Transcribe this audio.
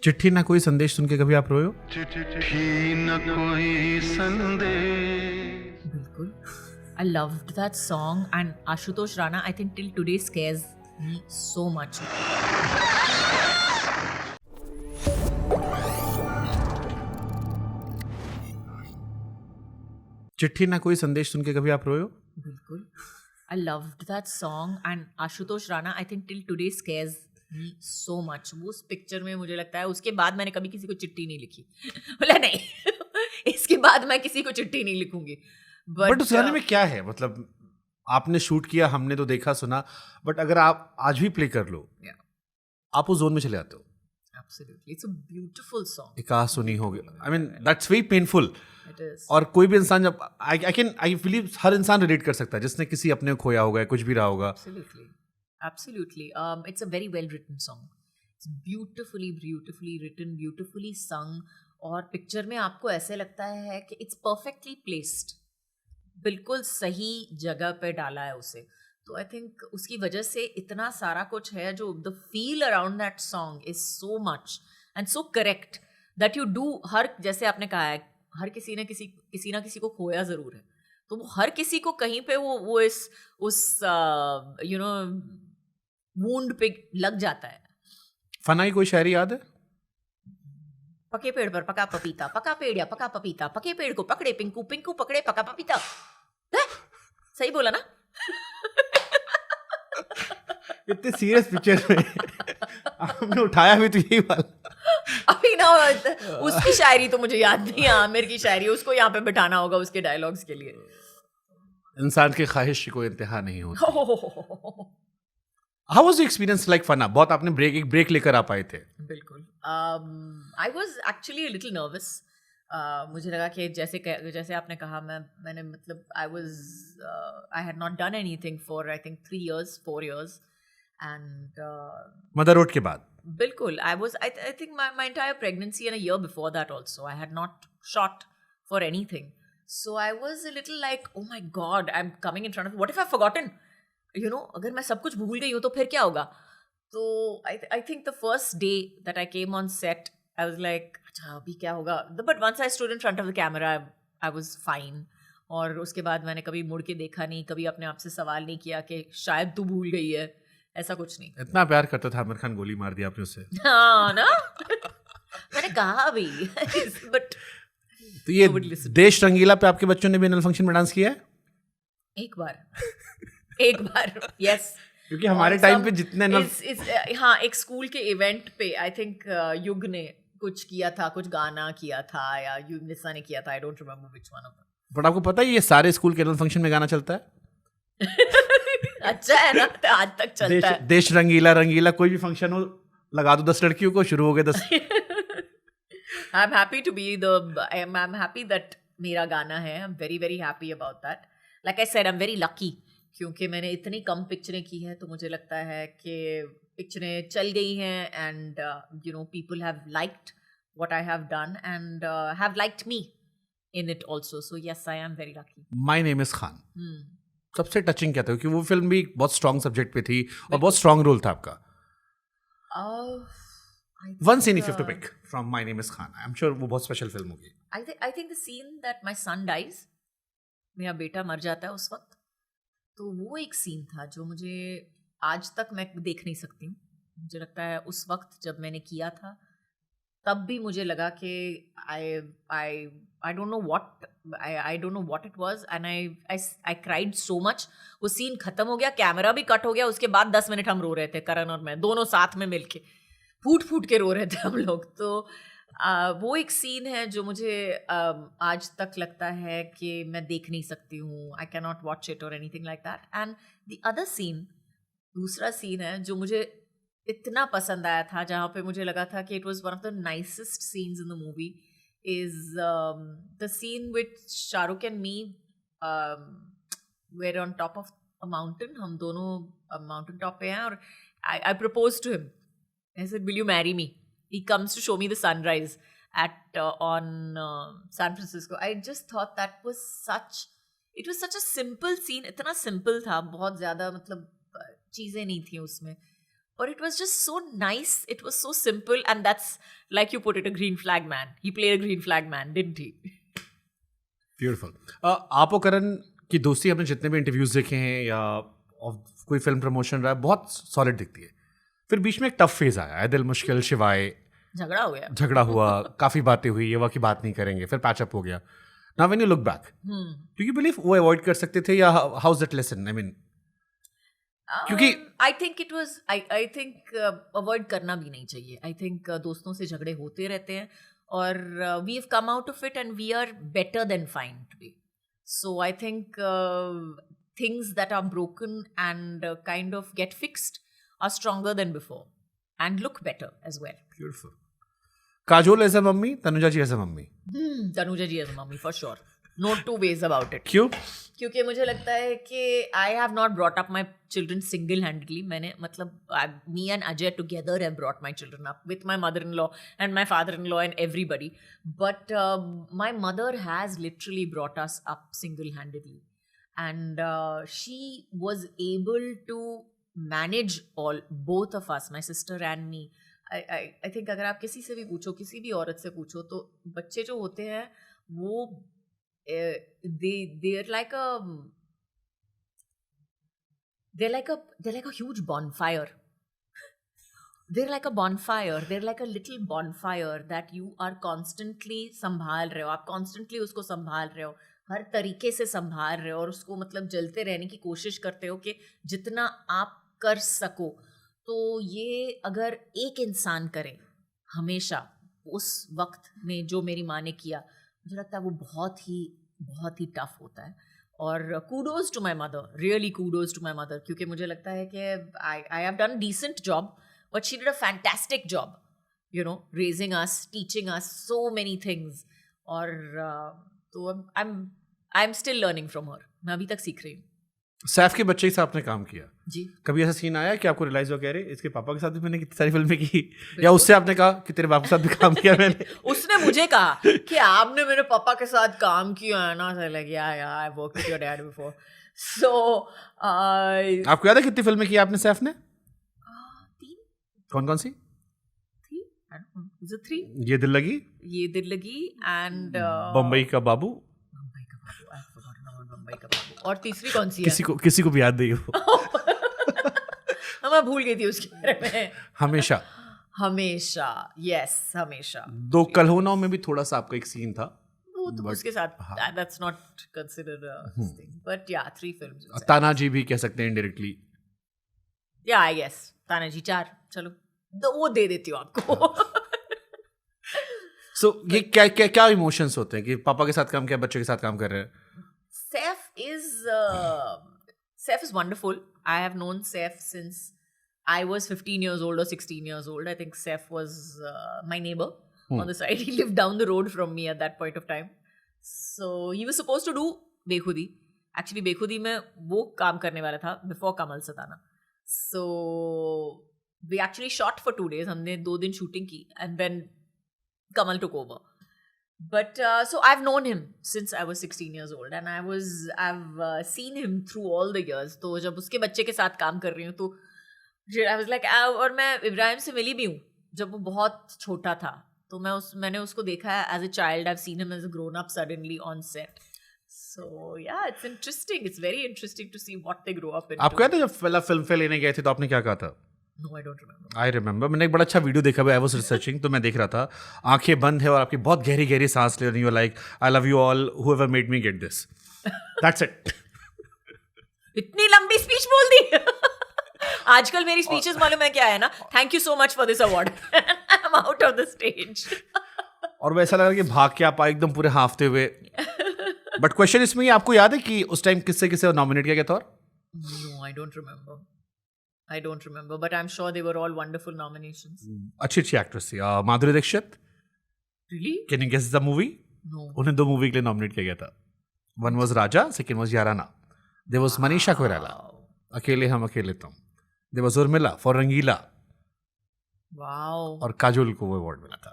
चिट्ठी ना कोई संदेश सुन के कभी आप रोए हो? चिट्ठी न कोई संदेश। बिल्कुल. I loved that song, and Ashutosh Rana, I think till today scares me so much. चिट्ठी ना कोई संदेश सुन के कभी आप रोए हो? बिल्कुल. I loved that song, and Ashutosh Rana, I think till today scares me so much. वो उस पिक्चर में मुझे लगता है उसके बाद मैंने कभी किसी को चिट्ठी नहीं लिखी. बोला नहीं इसके बाद मैं किसी को चिट्ठी नहीं लिखूंगी. बट उस गाने में क्या है? मतलब आपने शूट किया, हमने तो देखा सुना, बट अगर आप आज भी प्ले कर लो, आप उस जोन में चले जाते हो. Absolutely, it's a beautiful song. एक आह सुनी होगी. I mean that's very painful. It is. और कोई भी इंसान जब I believe हर इंसान रिलेट कर सकता है जिसने किसी अपने को खोया होगा, कुछ भी रहा होगा. Absolutely. It's a very well written song. It's beautifully written, beautifully sung. और पिक्चर में आपको ऐसे लगता है कि it's perfectly placed. बिल्कुल सही जगह पे डाला है उसे. तो आई थिंक उसकी वजह से इतना सारा कुछ है जो the feel around that song is so much and so correct that you do. हर जैसे आपने कहा है, हर किसी ना किसी को खोया जरूर है. तो वो हर किसी को कहीं पे वो उस यू नो वूंड पे लग जाता है. फना की कोई शायरी याद है? पके पेड़ पर पका पपीता, पका पेड़ या पका पपीता, पके पेड़ को पकड़े पिंकू, पिंकू पकड़े पका पपीता. सही बोला ना? इतने सीरियस पिक्चर में आपने उठाया भी तो यही वाला. अभी ना उसकी शायरी तो मुझे याद नहीं है. आमिर की शायरी, उसको यहाँ पे बिठाना होगा उसके डायलॉग्स के लिए. इंसान की ख्वाहिश की कोई इंतहा नहीं होती. How was the experience like Fanaa? बहुत आपने ब्रेक लेकर आ पाए थे. बिल्कुल. I was actually a little nervous. मुझे लगा कि जैसे आपने कहा, मैंने मतलब I had not done anything for I think 4 years and mother road के बाद. बिल्कुल. I think my entire pregnancy and a year before that also I had not shot for anything, so I was a little like, oh my god, I'm coming in front of, what if I've forgotten, you know, अगर मैं सब कुछ भूल गई हूँ तो फिर क्या होगा. तो I think the first day that I came on set I was like, अच्छा अभी क्या होगा. But once I stood in front of the camera I was fine. और उसके बाद मैंने कभी मुड़ के देखा नहीं, कभी अपने आप से सवाल नहीं किया कि शायद तू भूल गई है. ऐसा कुछ नहीं. इतना प्यार करता था आमिर खान, गोली मार दी आपने उसे. हाँ ना. मैंने कहा भी. बट तो ये देश रंगीला पे आपके बच्चों ने भी एनुअल फंक्शन में डांस किया है? एक बार यस. क्योंकि हमारे टाइम पे जितने हाँ, एक स्कूल के इवेंट पे आई थिंक युग ने कुछ किया था, कुछ गाना किया था या युगनिसा ने किया था. I don't remember which one of them. But आपको पता है ये सारे स्कूल के एनुअल फंक्शन में गाना चलता है. अच्छा है ना, तो आज तक चलता है. देश रंगीला कोई भी फंक्शन हो, लगा दो 10 लड़कियों को, शुरू हो गए 10. I'm happy to be I'm happy that मेरा गाना है. I'm very very happy about that. Like I said, I'm very lucky क्योंकि मैंने इतनी कम पिक्चरें की हैं, तो मुझे लगता है कि पिक्चरें चल गई हैं and you know, people have liked what I have done and have liked me in it also. So yes, I am very lucky. My name is Khan. सबसे टचिंग क्या था? क्योंकि वो फिल्म भी बहुत स्ट्रॉन्ग सब्जेक्ट पे थी और बहुत स्ट्रॉन्ग रोल था आपका. One scene if you have to pick from My Name is Khan. I'm sure वो बहुत स्पेशल फिल्म होगी. I think the scene that my son dies, मेरा बेटा मर जाता है उस वक्त, तो वो एक सीन था जो मुझे आज तक मैं देख नहीं सकती हूँ. मुझे लगता है उस वक्त जब मैंने किया था तब भी मुझे लगा कि I don't know what it was and I cried so much. वो सीन खत्म हो गया, कैमरा भी कट हो गया, उसके बाद 10 मिनट हम रो रहे थे, करण और मैं दोनों साथ में मिलके फूट के रो रहे थे हम लोग. तो वो एक सीन है जो मुझे आज तक लगता है कि मैं देख नहीं सकती हूँ. I can not watch it और anything like that. And the other scene, दूसरा सीन है जो मुझे इतना पसंद आया था, जहाँ पे मुझे लगा था कि it was one of the nicest scenes in the movie, is the scene which Shahrukh and me were on top of a mountain. हम दोनों माउंटेन टॉप पे हैं और I propose to him. I said, will you marry me? He comes to show me the sunrise on San Francisco. I just thought that was it was such a simple scene. इतना simple था, बहुत ज़्यादा मतलब चीज़ें नहीं थी उसमें. Or it was just so nice. It was so simple, and that's, like you put it, a green flag man. He played a green flag man, didn't he? Beautiful. आप और करण की दोस्ती हमने जितने भी इंटरव्यूज देखे हैं या कोई फिल्म प्रमोशन रहा है, बहुत सॉलिड दिखती है. फिर बीच में एक टफ फेज आया है, दिल मुश्किल, शिवाय, झगड़ा हो गया. झगड़ा हुआ, काफी बातें हुई, ये वह की बात नहीं करेंगे, फिर पैचअप हो गया. Now when you look back, do you believe वो अवॉइड कर सकते थे, या how is that lesson? I mean, क्योंकि I think it was, I think avoid करना भी नहीं चाहिए. आई थिंक दोस्तों से झगड़े होते रहते हैं, और we have come out of it and we are better than fine today. So I think things that are broken and kind of get fixed are stronger than before and look better as well. Beautiful. Kajol as a mummy, Tanuja ji as a mummy. Tanuja ji as a mummy for sure. No two ways about it. क्यों? क्योंकि मुझे लगता है कि I have not brought up my children single-handedly. मैंने मतलब me and Ajay together have brought my children up with my mother-in-law and my father-in-law and everybody. But my mother has literally brought us up single-handedly. And she was able to manage both of us, my sister and me. I think अगर आप किसी से भी पूछो, किसी भी औरत से पूछो, तो बच्चे जो होते हैं वो they're like a huge bonfire. They're like a bonfire. They're like a little bonfire that you are constantly संभाल रहे हो. आप constantly उसको संभाल रहे हो, हर तरीके से संभाल रहे हो, और उसको मतलब जलते रहने की कोशिश करते हो कि जितना आप कर सको. तो ये अगर एक इंसान करे हमेशा, उस वक्त में जो मेरी माँ ने किया, मुझे लगता है वो बहुत ही टफ होता है. और kudos to my mother, really kudos to my mother, क्योंकि मुझे लगता है कि I have done decent job, but she did a fantastic job, you know, raising us, teaching us so many things. और तो I am still learning from her. मैं अभी तक सीख रही हूँ. सैफ के बच्चे के साथ आपने काम किया जी. कभी ऐसा सीन आया कि आपको रियलाइज हो, कह रहे इसके पापा के साथ भी मैंने कितनी सारी फिल्में की, या उससे आपने कहा कि तेरे बाप के साथ भी काम किया मैंने? उसने मुझे कहा कि आपने मेरे पापा के साथ काम किया है ना. सर लग या I work with your dad before. सो आपको याद है कितनी फिल्में की आपने सैफ ने? 3. कौन सी? 3. ये दिल लगी एंड बम्बई का बाबू. और तीसरी कौन सी है? किसी को भी याद नहीं हो. मैं भूल गई थी उसके बारे में. हमेशा यस, हमेशा. 2 कल्होनाओं में भी थोड़ा सा आपका एक सीन था, वो तो उसके साथ that's not considered thing, but या 3 फिल्म्स. तानाजी भी कह सकते हैं इनडायरेक्टली. या आई गेस तानाजी 4. चलो तो वो दे देती हूँ आपको. सो ये क्या इमोशंस होते हैं कि पापा के साथ काम किया, बच्चे के साथ काम कर रहे हैं? Saif is wonderful. I have known Saif since I was 15 years old or 16 years old. I think Saif was my neighbor on the side. He lived down the road from me at that point of time. So he was supposed to do Bekhudi. Actually, Bekhudi में वो काम करने वाला था before Kamal Satana. So we actually shot for 2 days. हमने 2 दिन shooting की, and then Kamal took over. But so I've known him since I was 16 years old, and I've seen him through all the years. तो जब उसके बच्चे के साथ काम कर रही हूँ तो I was like, और मैं इब्राहिम से मिली भी हूँ जब वो बहुत छोटा था. तो मैंने उसको देखा है as a child. I've seen him as a grown up suddenly on set. So yeah, it's interesting. It's very interesting to see what they grow up into. आपको याद है जब पहला फिल्म फेयर लेने गए थे तो आपने क्या कहा था? No, I don't remember. I remember. मैंने एक बड़ा अच्छा वीडियो देखा हुआ है, I was researching, तो मैं देख रहा था, आंखें बंद है और आपकी बहुत गहरी गहरी सांस ले रही हो, like I love you all, whoever made me get this. That's it. इतनी लंबी स्पीच बोल दी. आजकल मेरी स्पीचेस मालूम है क्या है ना? Thank you so much for this award. I am out of the stage. और वैसा लगा कि भाग के आप आए एकदम पूरे हाफते हुए. बट क्वेश्चन इसमें ही, आपको याद है कि उस टाइम किससे नॉमिनेट किया गया था? No, I don't remember, but I'm sure they were all wonderful nominations. अच्छी एक्ट्रेस थी. Madhuri Dixit. Really? Can you guess the movie? No. उन्हें 2 मूवी के लिए नॉमिनेट किया गया था. One was Raja, second was Yaarana. There was Manisha Koirala, अकेले हम अकेले तुम. There was Urmila for Rangeela. Wow. और काजोल को वो अवार्ड मिला था.